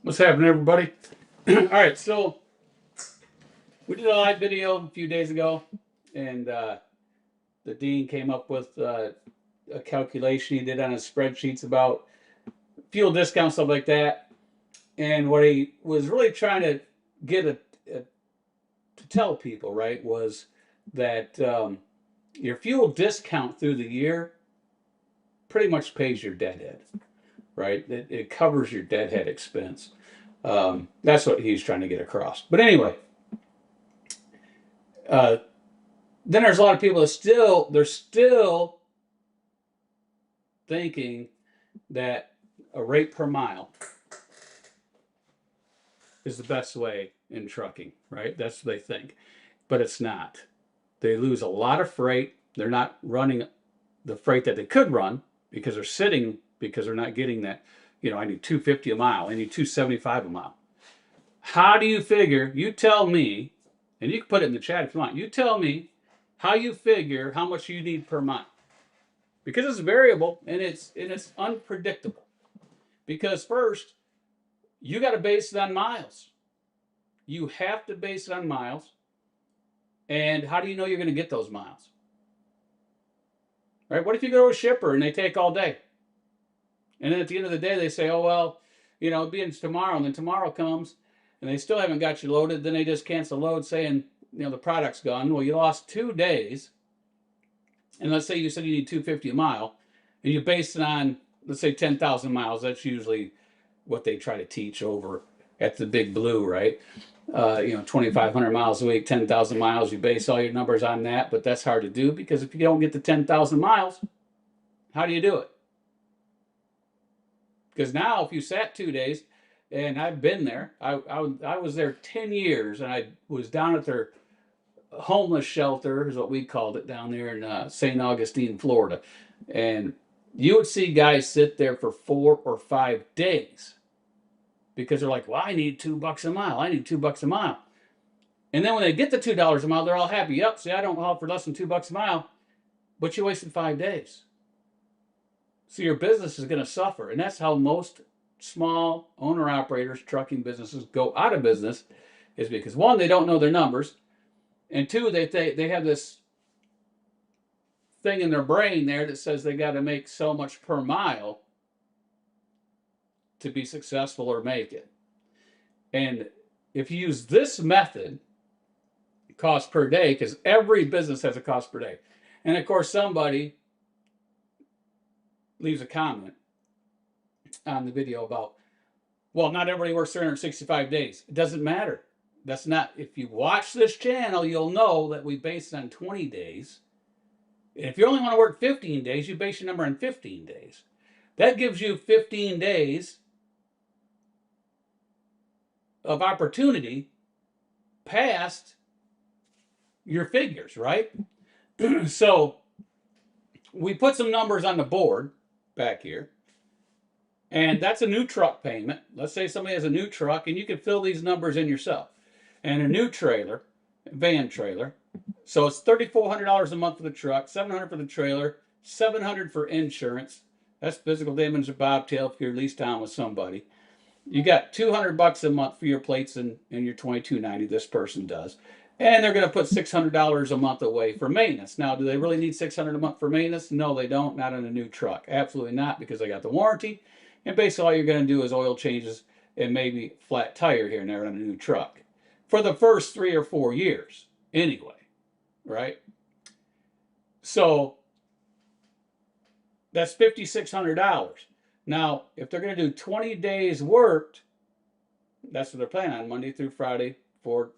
What's happening, everybody? All right, so we did a live video a few days ago, and the dean came up with a calculation he did on his spreadsheets about fuel discounts, stuff like that. And what he was really trying to get to tell people, right, was that your fuel discount through the year pretty much pays your deadhead, right? It covers your deadhead expense. That's what he's trying to get across. But anyway, uh, then there's a lot of people that still thinking that a rate per mile is the best way in trucking, right? That's what they think, but it's not. They lose a lot of freight. They're not running the freight that they could run because they're sitting because they're not getting that. I need 250 a mile. I need 275 a mile. How do you figure? You tell me, and you can put it in the chat if you want. You tell me how you figure how much you need per mile, because it's variable and it's unpredictable. Because first, you got to base it on miles. You have to base it on miles. And how do you know you're going to get those miles? Right? What if you go to a shipper and they take all day? And then at the end of the day, they say, oh, well, it'll be in tomorrow. And then tomorrow comes and they still haven't got you loaded. Then they just cancel load saying, the product's gone. Well, you lost 2 days. And let's say you said you need 250 a mile and you base it on, let's say 10,000 miles. That's usually what they try to teach over at the Big Blue, right? 2,500 miles a week, 10,000 miles. You base all your numbers on that, but that's hard to do because if you don't get to 10,000 miles, how do you do it? Because now, if you sat 2 days, and I've been there, I was there 10 years, and I was down at their homeless shelter, is what we called it, down there in St. Augustine, Florida. And you would see guys sit there for 4 or 5 days because they're like, well, I need $2 a mile. I need $2 a mile. And then when they get the $2 a mile, they're all happy. Yep, see, I don't haul for less than $2 a mile, but you wasted 5 days. So your business is going to suffer. And that's how most small owner operators, trucking businesses go out of business, is because one, they don't know their numbers. And two, they have this thing in their brain there that says they got to make so much per mile to be successful or make it. And if you use this method, cost per day, because every business has a cost per day. And of course, somebody leaves a comment on the video about, well, not everybody works 365 days. It doesn't matter. That's not, if you watch this channel, you'll know that we base it on 20 days. And if you only want to work 15 days, you base your number on 15 days. That gives you 15 days of opportunity past your figures, right? So we put some numbers on the board back here, and that's a new truck payment. Let's say somebody has a new truck, and you can fill these numbers in yourself. And a new trailer, van trailer. So it's $3,400 a month for the truck, $700 for the trailer, $700 for insurance. That's physical damage or bobtail if you're leased down with somebody. You got $200 a month for your plates and your $22.90. This person does, and they're going to put $600 a month away for maintenance. Now, do they really need $600 a month for maintenance? No, they don't. Not on a new truck. Absolutely not, because they got the warranty, and basically all you're going to do is oil changes and maybe flat tire here and there on a new truck for the first 3 or 4 years, anyway, right? So that's $5,600. Now, if they're going to do 20 days worked, that's what they're planning on, Monday through Friday, 4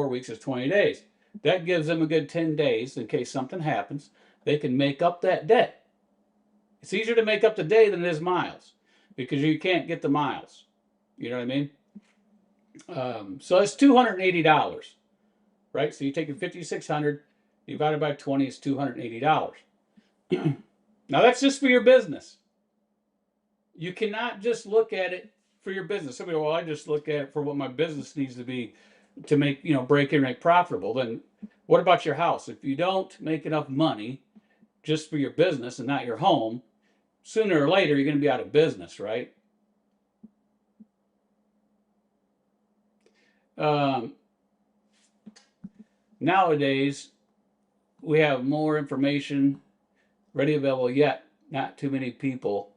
weeks is 20 days. That gives them a good 10 days in case something happens. They can make up that day. It's easier to make up the day than it is miles, because you can't get the miles. You know what I mean? So it's $280, right? So you take $5,600 divided by 20 is $280. Now that's just for your business. You cannot just look at it for your business. Somebody, well, I just look at it for what my business needs to be to make, break even, make profitable. Then what about your house? If you don't make enough money just for your business and not your home, sooner or later you're going to be out of business, right? Um, Nowadays, we have more information ready available, yet not too many people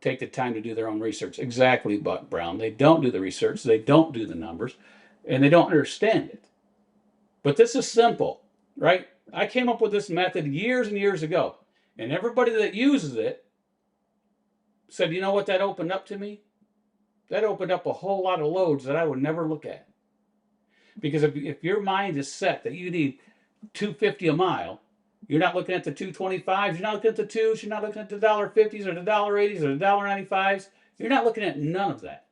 take the time to do their own research. Exactly, Buck Brown. They don't do the research, they don't do the numbers, and they don't understand it. But this is simple, right? I came up with this method years and years ago, and everybody that uses it said, you know what that opened up to me? That opened up a whole lot of loads that I would never look at. Because if your mind is set that you need 250 a mile, you're not looking at the 225s, you're not looking at the twos, you're not looking at the $1.50s or the $1.80s or the $1.95s. You're not looking at none of that.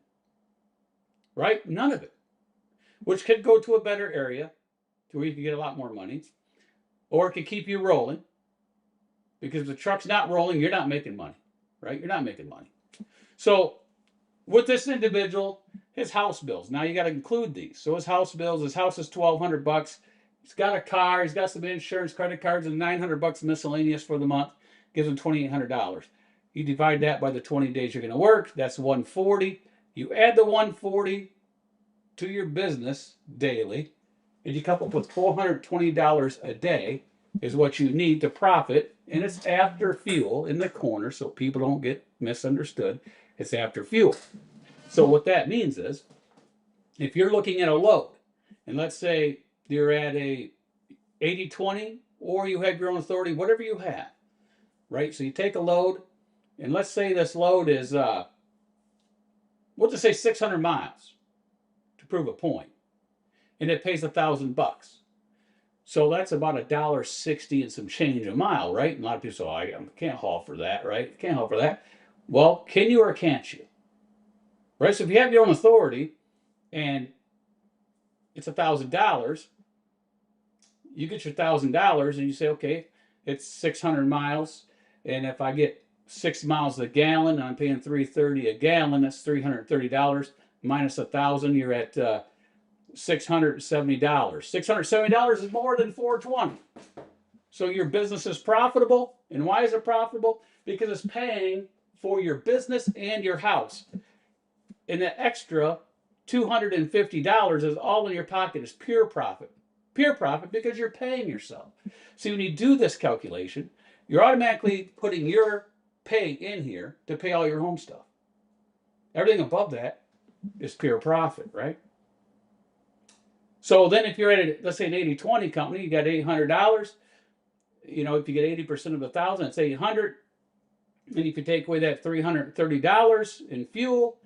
Right? None of it. Which could go to a better area to where you can get a lot more money. Or it could keep you rolling. Because if the truck's not rolling, you're not making money. Right? You're not making money. So with this individual, his house bills. Now you got to include these. So his house bills, his house is $1,200. He's got a car, he's got some insurance, credit cards, and $900 miscellaneous for the month. Gives him $2,800. You divide that by the 20 days you're going to work. That's $140. You add the $140 to your business daily, and you come up with $420 a day is what you need to profit. And it's after fuel in the corner, so people don't get misunderstood. It's after fuel. So what that means is, if you're looking at a load, and let's say you're at a 80-20, or you have your own authority, whatever you have, right? So you take a load, and let's say this load is, we'll just say 600 miles to prove a point, and it pays $1,000. So that's about $1.60 and some change a mile, right? And a lot of people say, I can't haul for that, right? Can't haul for that. Well, can you or can't you? Right? So if you have your own authority and it's $1,000, you get your $1,000 and you say, okay, it's 600 miles. And if I get 6 miles a gallon, and I'm paying $3.30 a gallon, that's $330 minus 1,000, you're at $670. $670 is more than $420. So your business is profitable. And why is it profitable? Because it's paying for your business and your house. And the extra $250 is all in your pocket, is pure profit. Pure profit because you're paying yourself. So when you do this calculation, you're automatically putting your pay in here to pay all your home stuff. Everything above that is pure profit, right? So then if you're at, let's say, an 80-20 company, you got $800. You know, if you get 80% of 1,000, it's $800. And if you take away that $330 in fuel,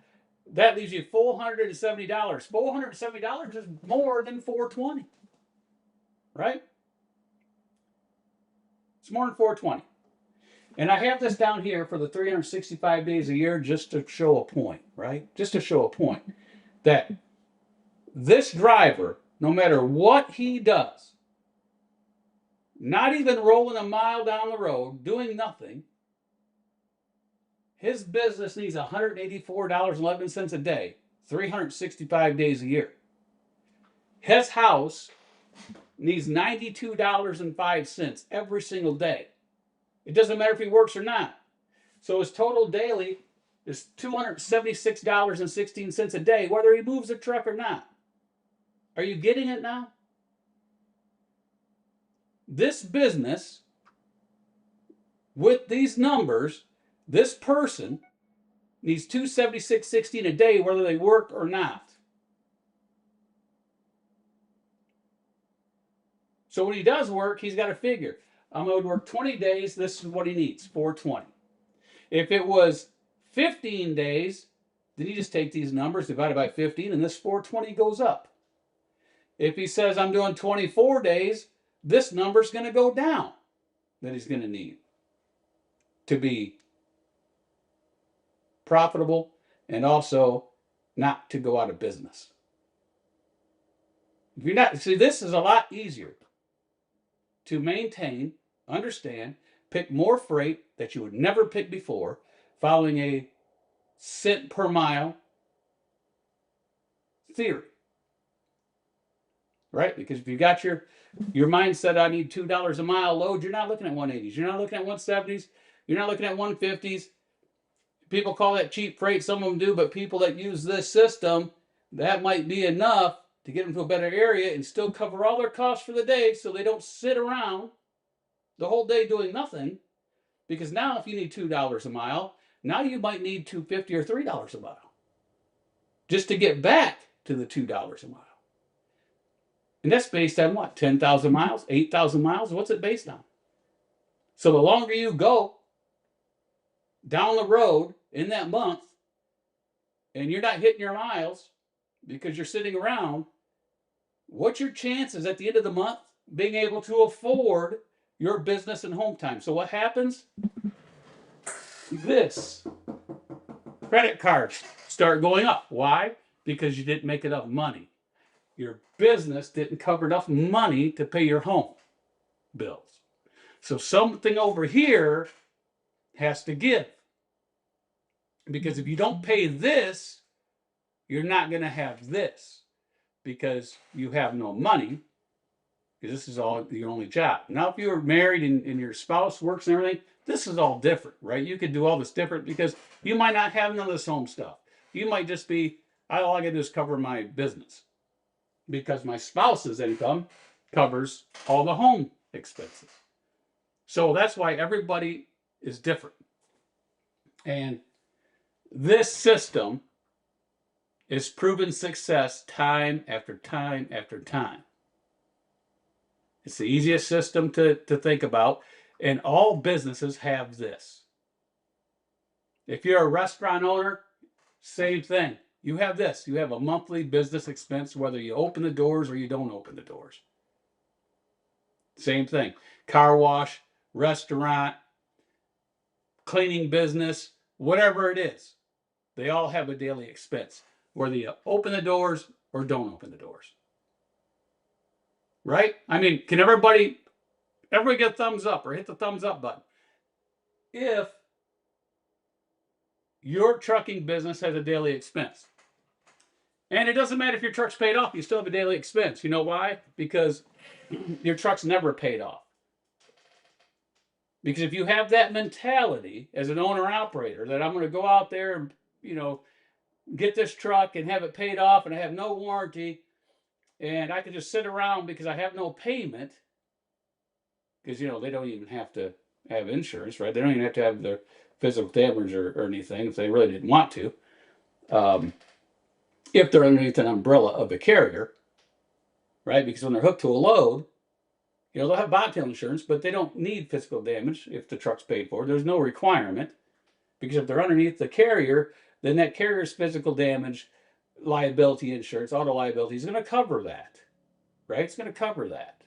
that leaves you $470. $470 is more than $420. Right? It's more than $420. And I have this down here for the 365 days a year just to show a point, right? Just to show a point that this driver, no matter what he does, not even rolling a mile down the road, doing nothing, his business needs $184.11 a day, 365 days a year. His house needs $92.05 every single day. It doesn't matter if he works or not. So his total daily is $276.16 a day, whether he moves a truck or not. Are you getting it now? This business, with these numbers, this person needs $276.16 a day, whether they work or not. So when he does work, he's got to figure, I'm going to work 20 days, this is what he needs, $420. If it was 15 days, then you just take these numbers, divide it by 15, and this $420 goes up. If he says, I'm doing 24 days, this number's going to go down that he's going to need to be profitable and also not to go out of business. If you're not, see, this is a lot easier to maintain, understand, pick more freight that you would never pick before, following a cent per mile theory. Right? Because if you got your mindset, I need $2 a mile load, you're not looking at 180s. You're not looking at 170s. You're not looking at 150s. People call that cheap freight. Some of them do, but people that use this system, that might be enough to get them to a better area and still cover all their costs for the day so they don't sit around the whole day doing nothing. Because now if you need $2 a mile, now you might need $2.50 or $3 a mile just to get back to the $2 a mile. And that's based on what? 10,000 miles, 8,000 miles? What's it based on? So the longer you go down the road in that month and you're not hitting your miles because you're sitting around, what's your chances at the end of the month being able to afford your business and home time? So what happens? This credit cards start going up. Why? Because you didn't make enough money. Your business didn't cover enough money to pay your home bills. So something over here has to give. Because if you don't pay this, you're not going to have this because you have no money, because this is all your only job. Now, if you're married and your spouse works and everything, this is all different, right? You could do all this different because you might not have none of this home stuff. You might just be, all I got to do is cover my business because my spouse's income covers all the home expenses. So that's why everybody is different. And this system is proven success time after time after time. It's the easiest system to think about, and all businesses have this. If you're a restaurant owner, same thing. You have this. You have a monthly business expense, whether you open the doors or you don't open the doors. Same thing. Car wash, restaurant, cleaning business, whatever it is. They all have a daily expense, whether you open the doors or don't open the doors. Right? I mean, can everybody get a thumbs up or hit the thumbs up button if your trucking business has a daily expense? And it doesn't matter if your truck's paid off, you still have a daily expense. You know why? Because your truck's never paid off. Because if you have that mentality as an owner-operator that I'm going to go out there and, get this truck and have it paid off and I have no warranty and I can just sit around because I have no payment, because, they don't even have to have insurance, right? They don't even have to have their physical damage or anything if they really didn't want to. If they're underneath an umbrella of a carrier, right? Because when they're hooked to a load, they'll have bobtail insurance, but they don't need physical damage if the truck's paid for. There's no requirement, because if they're underneath the carrier, then that carrier's physical damage liability insurance, auto liability, is going to cover that, right? It's going to cover that.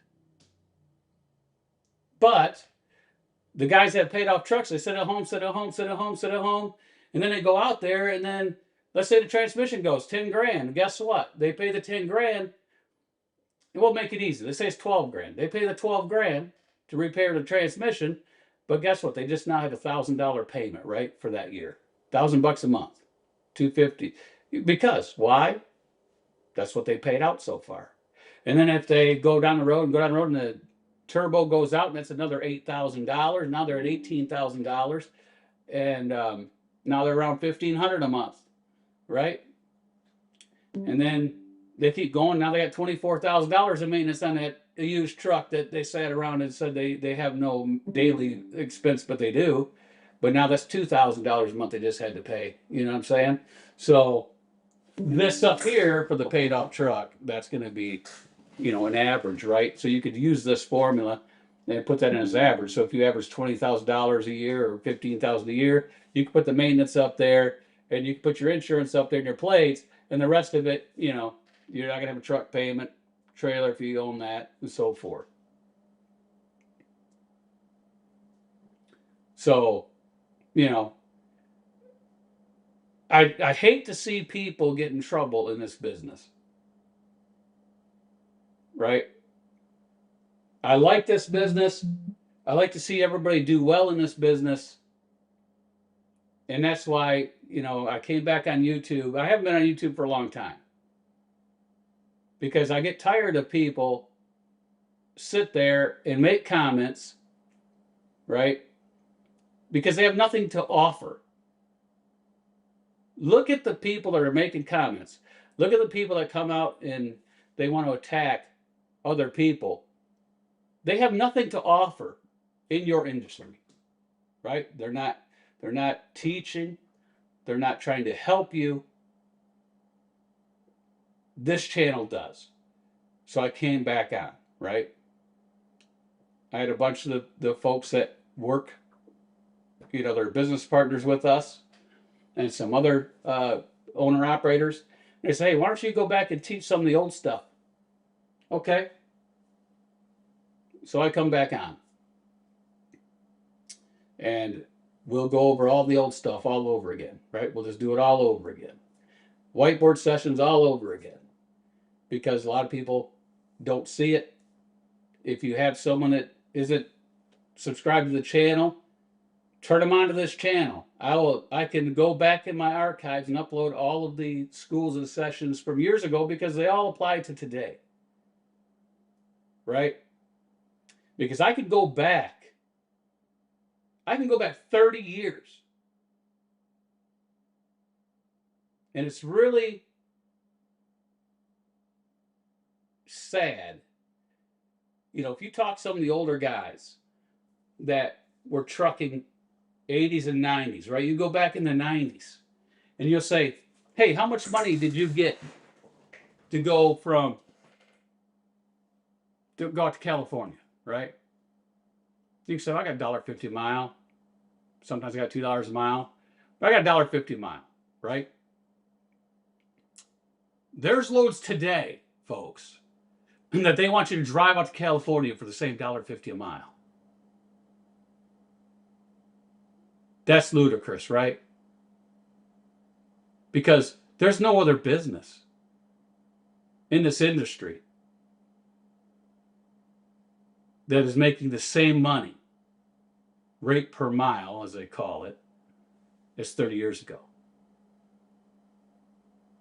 But the guys that have paid off trucks, they sit at home, and then they go out there, and then let's say the transmission goes 10 grand. And guess what? They pay the 10 grand. And we'll make it easy. Let's say it's 12 grand. They pay the 12 grand to repair the transmission, but guess what? They just now have $1,000 payment, right, for that year. $1,000 a month, $250. Because why? That's what they paid out so far. And then if they go down the road and the turbo goes out, and that's another $8,000. Now they're at $18,000, and now they're around $1,500 a month, right? And then they keep going. Now they got $24,000 in maintenance on that used truck that they sat around and said they have no daily expense, but they do. But now that's $2,000 a month they just had to pay. You know what I'm saying? So this up here for the paid off truck, that's going to be, an average, right? So you could use this formula and put that in as average. So if you average $20,000 a year or $15,000 a year, you can put the maintenance up there, and you can put your insurance up there and your plates, and the rest of it, you're not going to have a truck payment, trailer if you own that, and so forth. So, I hate to see people get in trouble in this business, right? I like this business. I like to see everybody do well in this business. And that's why, I came back on YouTube. I haven't been on YouTube for a long time, because I get tired of people sit there and make comments, right? Because they have nothing to offer. Look at the people that are making comments. Look at the people that come out and they want to attack other people. They have nothing to offer in your industry, right? They're not teaching. They're not trying to help you. This channel does. So I came back on, right? I had a bunch of the folks that work, they're business partners with us, and some other owner operators. They say, hey, why don't you go back and teach some of the old stuff? Okay. So I come back on. And we'll go over all the old stuff all over again, right? We'll just do it all over again. Whiteboard sessions all over again. Because a lot of people don't see it. If you have someone that isn't subscribed to the channel, turn them onto this channel. I can go back in my archives and upload all of the schools and sessions from years ago because they all apply to today. Right? Because I could go back 30 years. And it's really sad. If you talk to some of the older guys that were trucking 80s and 90s, right? You go back in the 90s and you'll say, hey, how much money did you get to go out to California, right? You say, I got $1.50 a mile. Sometimes I got $2 a mile. But I got $1.50 a mile, right? There's loads today, folks, that they want you to drive out to California for the same $1.50 a mile. That's ludicrous, right? Because there's no other business in this industry that is making the same money, rate per mile, as they call it, as 30 years ago.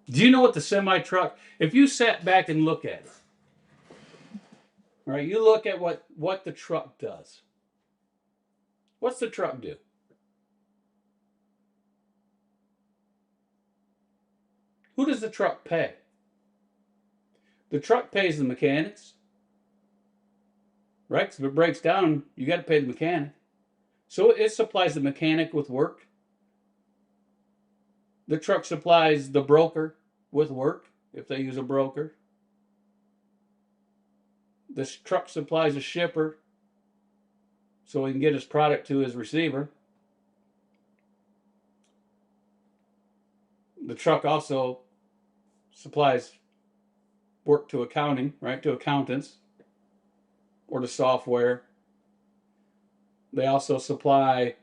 Do you know what the semi-truck, if you sat back and look at it, right, you look at what the truck does. What's the truck do? Who does the truck pay? The truck pays the mechanics, right? So if it breaks down, you got to pay the mechanic. So it supplies the mechanic with work. The truck supplies the broker with work, if they use a broker. This truck supplies a shipper so he can get his product to his receiver. The truck also supplies work to accounting, right? To accountants or to software. They also supply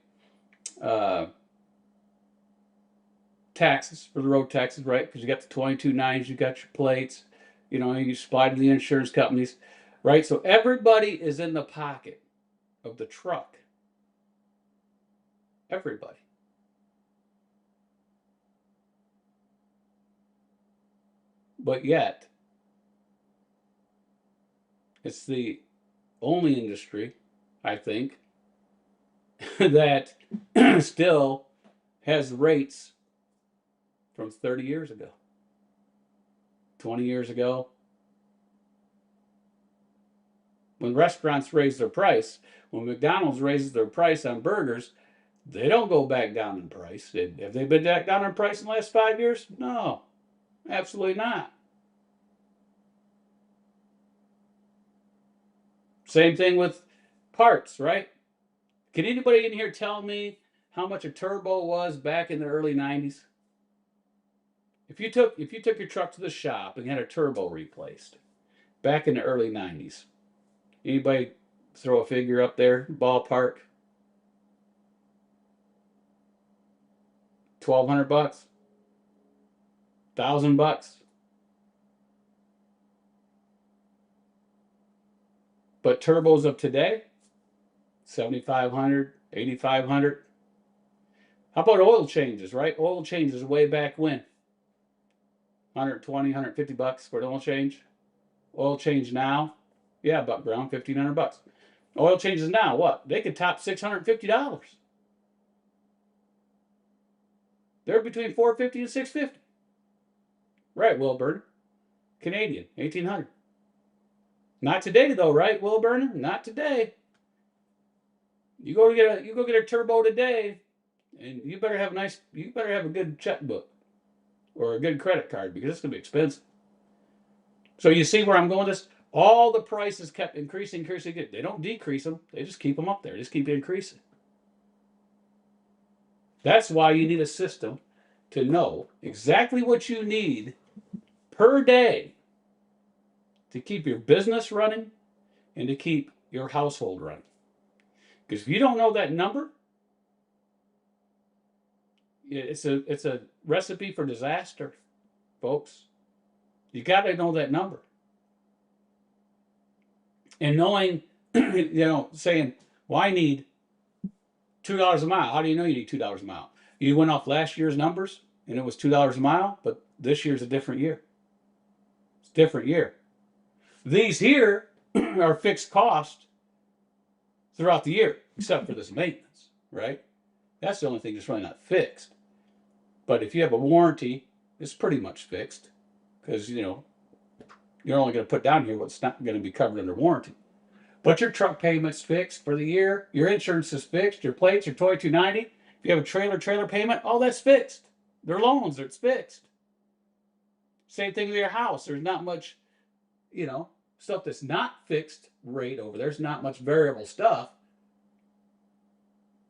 taxes for the road taxes, right? Because you got the 22.9s, you got your plates, you supply to the insurance companies, right? So everybody is in the pocket of the truck. Everybody. But yet, it's the only industry, I think, that still has rates from 30 years ago, 20 years ago. When restaurants raise their price, when McDonald's raises their price on burgers, they don't go back down in price. Have they been back down in price in the last 5 years? No, absolutely not. Same thing with parts, right? Can anybody in here tell me how much a turbo was back in the early 90s? If you took your truck to the shop and had a turbo replaced back in the early 90s, anybody throw a figure up there, ballpark? $1,200, $1,000. But turbos of today, $7,500, $8,500. How about oil changes, right? Oil changes way back when. $120, $150 for an oil change. Oil change now, yeah, about around $1,500. Oil changes now, what? They could top $650. They're between $450 and $650. Right, Wilburn. Canadian, 1800. Not today though, right, Wilburn? Not today. You go get a turbo today, and you better have a good checkbook or a good credit card because it's gonna be expensive. So you see where I'm going with this? All the prices kept increasing. They don't decrease them. They just keep them up there. They just keep increasing. That's why you need a system to know exactly what you need per day to keep your business running and to keep your household running. Because if you don't know that number, it's a recipe for disaster, folks. You got to know that number. And knowing, saying, well, I need $2 a mile. How do you know you need $2 a mile? You went off last year's numbers and it was $2 a mile, but this year's a different year. It's a different year. These here are fixed cost throughout the year, except for this maintenance, right? That's the only thing that's really not fixed. But if you have a warranty, it's pretty much fixed because, you're only going to put down here what's not going to be covered under warranty. But your truck payment's fixed for the year. Your insurance is fixed. Your plates, your toy 290. If you have a trailer payment, all that's fixed. They're loans, it's fixed. Same thing with your house. There's not much, stuff that's not fixed rate over there. There's not much variable stuff.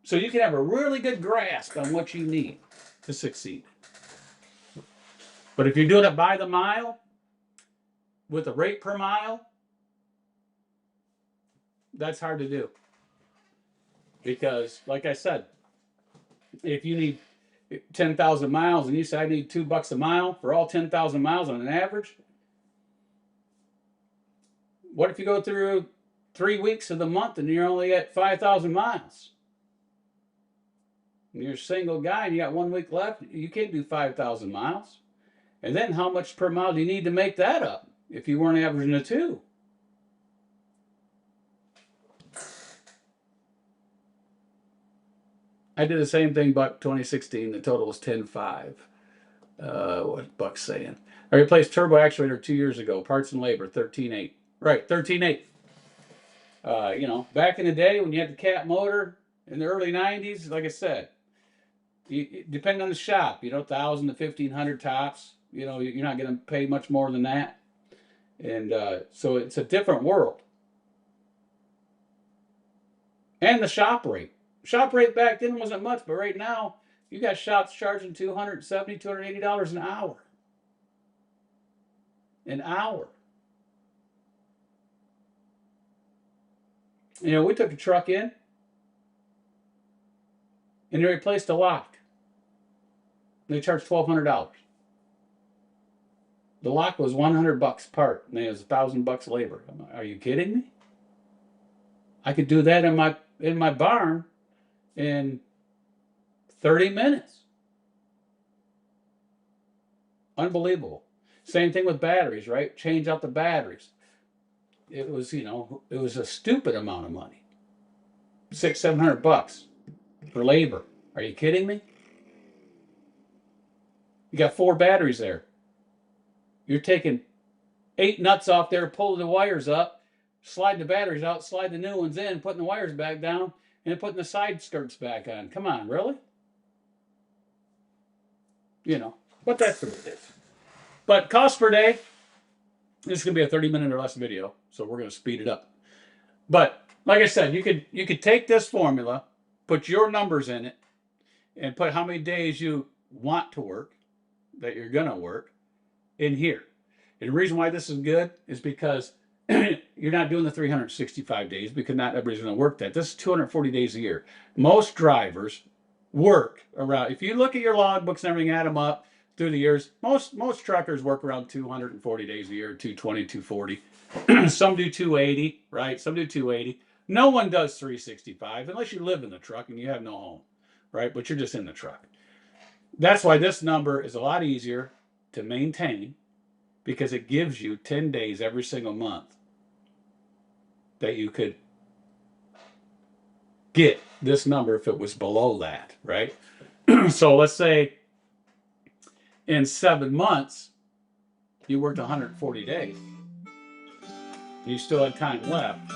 So you can have a really good grasp on what you need to succeed. But if you're doing it by the mile, with a rate per mile, that's hard to do. Because, like I said, if you need 10,000 miles and you say I need $2 a mile for all 10,000 miles on an average, what if you go through 3 weeks of the month and you're only at 5,000 miles? And you're a single guy and you got 1 week left, you can't do 5,000 miles. And then how much per mile do you need to make that up if you weren't averaging a 2? I did the same thing, Buck 2016. The total was 10.5. What Buck's saying? I replaced turbo actuator 2 years ago. Parts and labor 13.8. Right, 13.8. Back in the day when you had the cat motor in the early 90s, like I said, depending on the shop, 1,000 to 1,500 tops. You're not going to pay much more than that. And so it's a different world. And the shop rate. Shop rate back then wasn't much, but right now, you got shops charging $270, $280 an hour. An hour. We took a truck in, and they replaced a lock. They charged $1,200. The lock was $100 part, and it was $1,000 labor. Are you kidding me? I could do that in my barn in 30 minutes. Unbelievable. Same thing with batteries, right? Change out the batteries. It was, it was a stupid amount of money. $600, $700 for labor. Are you kidding me? You got 4 batteries there. You're taking 8 nuts off there, pulling the wires up, sliding the batteries out, sliding the new ones in, putting the wires back down, and putting the side skirts back on. Come on, really? But that's what it is. But cost per day, this is going to be a 30-minute or less video, so we're going to speed it up. But like I said, you could take this formula, put your numbers in it, and put how many days you want to work, that you're going to work, in here. And the reason why this is good is because you're not doing the 365 days because not everybody's going to work that. This is 240 days a year. Most drivers work around, if you look at your logbooks and everything, add them up through the years, most truckers work around 240 days a year, 220, 240. Some do 280, right? Some do 280. No one does 365 unless you live in the truck and you have no home, right? But you're just in the truck. That's why this number is a lot easier to maintain, because it gives you 10 days every single month that you could get this number if it was below that, right? So let's say in 7 months, you worked 140 days. You still had time left.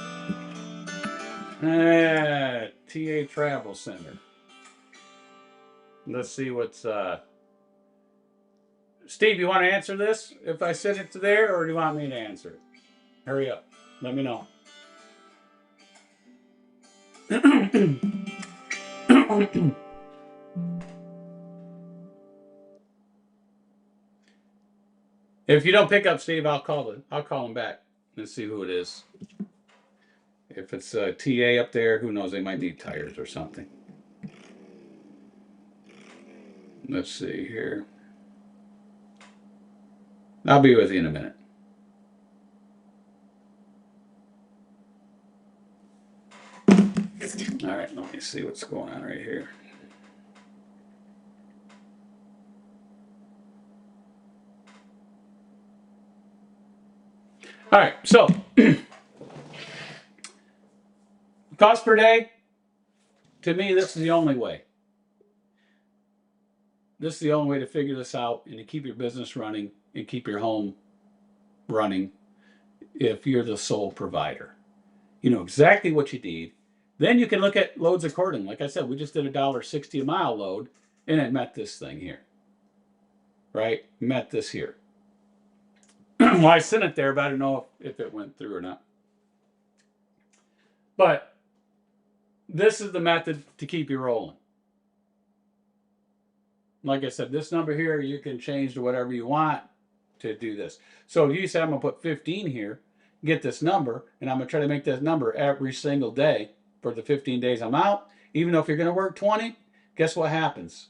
TA Travel Center. Let's see what's Steve, you want to answer this if I send it to there, or do you want me to answer it? Hurry up. Let me know. If you don't pick up, Steve, I'll call him back and see who it is. If it's a TA up there, who knows? They might need tires or something. Let's see here. I'll be with you in a minute. All right, let me see what's going on right here. All right, so cost per day, to me, this is the only way. This is the only way to figure this out and to keep your business running and keep your home running if you're the sole provider. You know exactly what you need. Then you can look at loads accordingly. Like I said, we just did $1.60 a mile load, and it met this thing here. Right? Met this here. Well, I sent it there, but I don't know if it went through or not. But this is the method to keep you rolling. Like I said, this number here, you can change to whatever you want to do this. So if you say I'm going to put 15 here, get this number, and I'm going to try to make that number every single day for the 15 days I'm out, even though if you're going to work 20, guess what happens?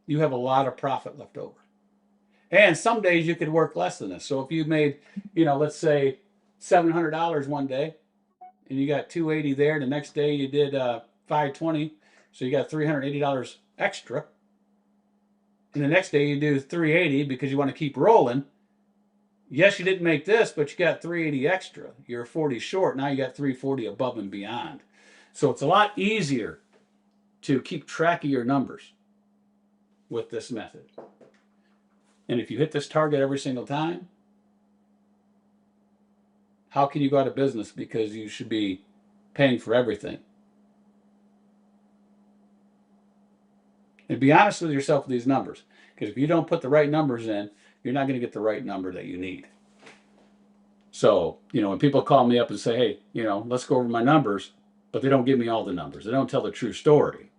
You have a lot of profit left over. And some days you could work less than this. So if you made, let's say $700 one day, and you got $280 there, the next day you did $520, so you got $380 extra. And the next day you do $380 because you want to keep rolling. Yes, you didn't make this, but you got $380 extra. You're $40 short. Now you got $340 above and beyond. So it's a lot easier to keep track of your numbers with this method. And if you hit this target every single time, how can you go out of business because you should be paying for everything? And be honest with yourself with these numbers. Because if you don't put the right numbers in, you're not going to get the right number that you need. So, when people call me up and say, hey, let's go over my numbers, but they don't give me all the numbers. They don't tell the true story.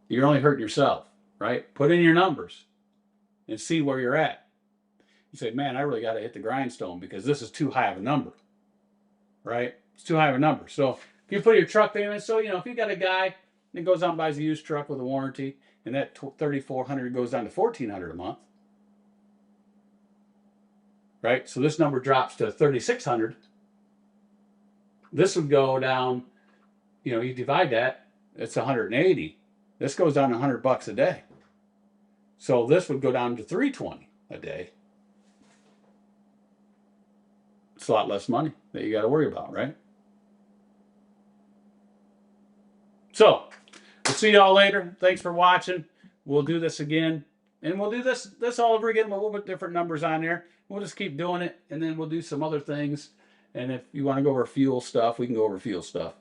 You're only hurting yourself, right? Put in your numbers and see where you're at. You say, man, I really got to hit the grindstone because this is too high of a number, right? It's too high of a number. So if you put your truck payment, so, if you got a guy that goes out and buys a used truck with a warranty, and that $3,400 goes down to $1,400 a month, right? So this number drops to $3,600. This would go down, you divide that, it's 180. This goes down $100 a day. So this would go down to $320 a day. It's a lot less money that you got to worry about, right? So we'll see y'all later. Thanks for watching. We'll do this again. And we'll do this all over again with a little bit different numbers on there. We'll just keep doing it. And then we'll do some other things. And if you want to go over fuel stuff, we can go over fuel stuff.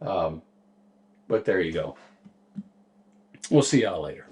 But there you go. We'll see y'all later.